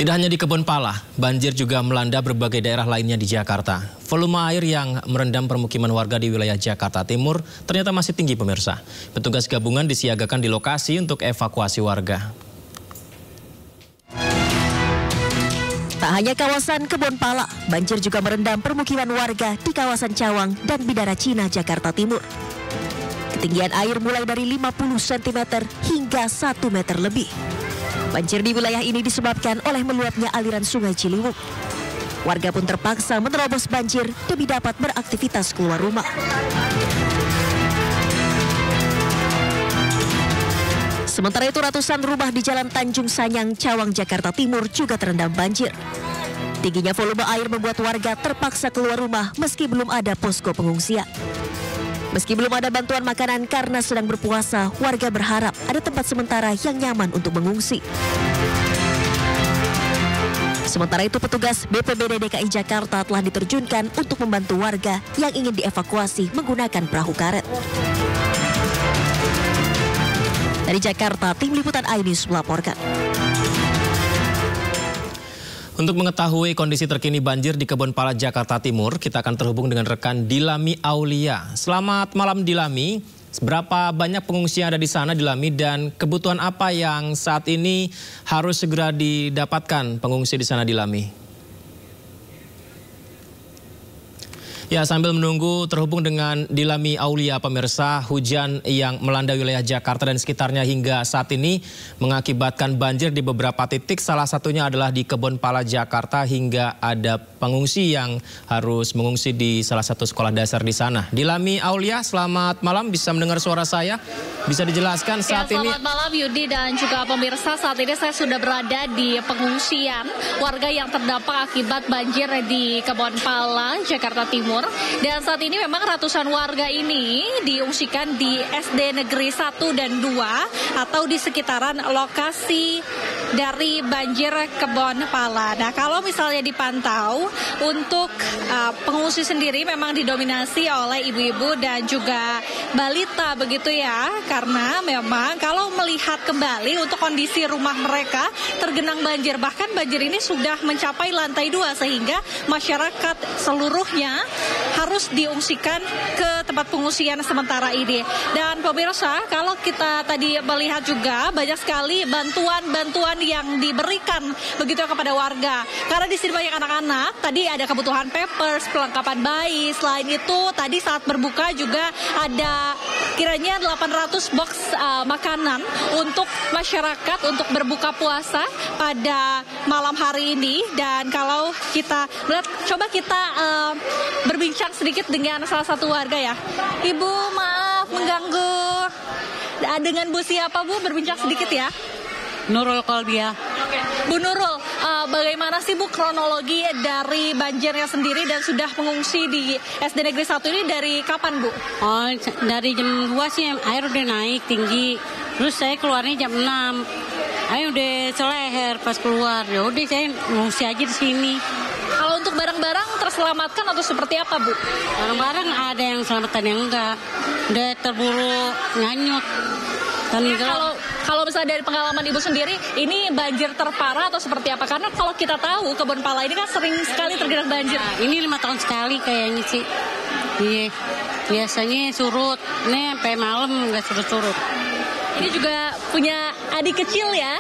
Tidak hanya di Kebonpala, banjir juga melanda berbagai daerah lainnya di Jakarta. Volume air yang merendam permukiman warga di wilayah Jakarta Timur ternyata masih tinggi, pemirsa. Petugas gabungan disiagakan di lokasi untuk evakuasi warga. Tak hanya kawasan Kebonpala, banjir juga merendam permukiman warga di kawasan Cawang dan Bidara Cina, Jakarta Timur. Ketinggian air mulai dari 50 cm hingga 1 meter lebih. Banjir di wilayah ini disebabkan oleh meluapnya aliran Sungai Ciliwung. Warga pun terpaksa menerobos banjir demi dapat beraktivitas keluar rumah. Sementara itu ratusan rumah di Jalan Tanjung Sanyang, Cawang, Jakarta Timur juga terendam banjir. Tingginya volume air membuat warga terpaksa keluar rumah meski belum ada posko pengungsian. Meski belum ada bantuan makanan karena sedang berpuasa, warga berharap ada tempat sementara yang nyaman untuk mengungsi. Sementara itu petugas BPBD DKI Jakarta telah diterjunkan untuk membantu warga yang ingin dievakuasi menggunakan perahu karet. Dari Jakarta, tim liputan iNews melaporkan. Untuk mengetahui kondisi terkini banjir di Kebonpala, Jakarta Timur, kita akan terhubung dengan rekan Dilami Aulia. Selamat malam Dilami, berapa banyak pengungsi yang ada di sana Dilami, dan kebutuhan apa yang saat ini harus segera didapatkan pengungsi di sana Dilami? Ya, sambil menunggu terhubung dengan Dilami Aulia, pemirsa, hujan yang melanda wilayah Jakarta dan sekitarnya hingga saat ini mengakibatkan banjir di beberapa titik. Salah satunya adalah di Kebonpala, Jakarta, hingga ada pengungsi yang harus mengungsi di salah satu sekolah dasar di sana. Dilami Aulia, selamat malam, bisa mendengar suara saya? Bisa dijelaskan saat ini? Selamat malam Yudi dan juga pemirsa, saat ini saya sudah berada di pengungsian warga yang terdampak akibat banjir di Kebonpala, Jakarta Timur. Dan saat ini memang ratusan warga ini diungsikan di SD Negeri 1 dan 2 atau di sekitaran lokasi dari banjir Kebonpala. Nah, kalau misalnya dipantau untuk pengungsi sendiri memang didominasi oleh ibu-ibu dan juga balita begitu ya. Karena memang kalau melihat kembali untuk kondisi rumah mereka tergenang banjir, bahkan banjir ini sudah mencapai lantai 2 sehingga masyarakat seluruhnya harus diungsikan ke tempat pengungsian sementara ini. Dan pemirsa, kalau kita tadi melihat juga banyak sekali bantuan-bantuan yang diberikan begitu kepada warga. Karena di sini banyak anak-anak, tadi ada kebutuhan pampers, perlengkapan bayi. Selain itu, tadi saat berbuka juga ada kiranya 800 box makanan untuk masyarakat untuk berbuka puasa pada malam hari ini. Dan kalau kita lihat, coba kita berbincang sedikit dengan salah satu warga ya. Ibu, maaf mengganggu. Dengan Bu siapa Bu? Berbincang sedikit ya. Nurul Kolbia. Bu Nurul, bagaimana sih Bu kronologi dari banjirnya sendiri dan sudah mengungsi di SD Negeri 1 ini dari kapan Bu? Oh, dari jam 2 sih air udah naik tinggi. Terus saya keluarnya jam 6. Air udah seleher pas keluar. Ya udah saya mengungsi aja di sini. Kalau untuk barang-barang terselamatkan atau seperti apa Bu? Barang-barang ada yang selamatan yang enggak. Udah terburu nganyut. Kalau misalnya dari pengalaman Ibu sendiri, ini banjir terparah atau seperti apa? Karena kalau kita tahu Kebonpala ini kan sering sekali tergenang banjir. Nah, ini 5 tahun sekali kayaknya sih. Iya, biasanya surut. Ini sampai malam nggak surut-surut. Ini juga punya adik kecil ya.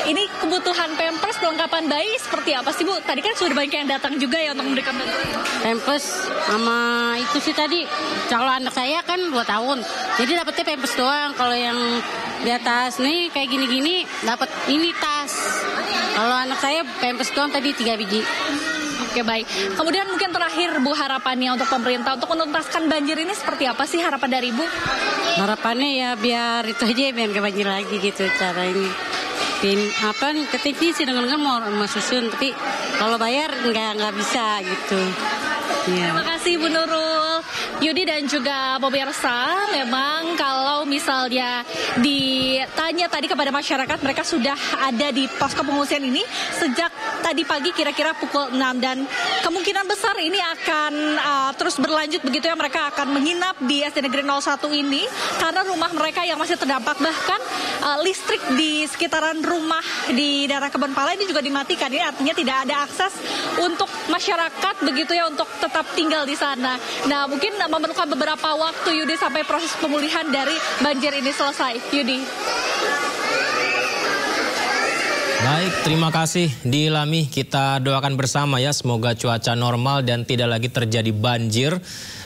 Ini kebutuhan pampers, perlengkapan bayi seperti apa sih Bu? Tadi kan sudah banyak yang datang juga ya untuk memberikan bantuan. Pampers sama itu sih tadi. Kalau anak saya kan 2 tahun. Jadi dapetnya pampers doang. Kalau yang di atas nih kayak gini-gini dapat ini tas. Kalau anak saya pampers doang tadi 3 biji. Oke, baik. Kemudian mungkin terakhir Bu, harapannya untuk pemerintah untuk menuntaskan banjir ini seperti apa sih harapan dari Ibu? Harapannya ya biar itu aja, biar gak banjir lagi gitu cara ini. Ketika sih dengan mau susun, tapi kalau bayar nggak bisa gitu. Ya. Terima kasih Bu Nurul. Yudi dan juga pemirsa, memang kalau misalnya ditanya tadi kepada masyarakat, mereka sudah ada di posko pengungsian ini sejak tadi pagi kira-kira pukul 6 dan kemungkinan besar ini akan terus berlanjut begitu ya, mereka akan menginap di SD Negeri 01 ini karena rumah mereka yang masih terdampak, bahkan listrik di sekitaran rumah di daerah Kebonpala ini juga dimatikan. Ini artinya tidak ada akses untuk masyarakat begitu ya untuk tetap tinggal di sana. Nah, mungkin memerlukan beberapa waktu Yudi sampai proses pemulihan dari banjir ini selesai. Yudi. Baik, terima kasih Dilami. Kita doakan bersama ya, semoga cuaca normal dan tidak lagi terjadi banjir.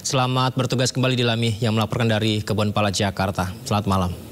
Selamat bertugas kembali Dilami yang melaporkan dari Kebonpala, Jakarta. Selamat malam.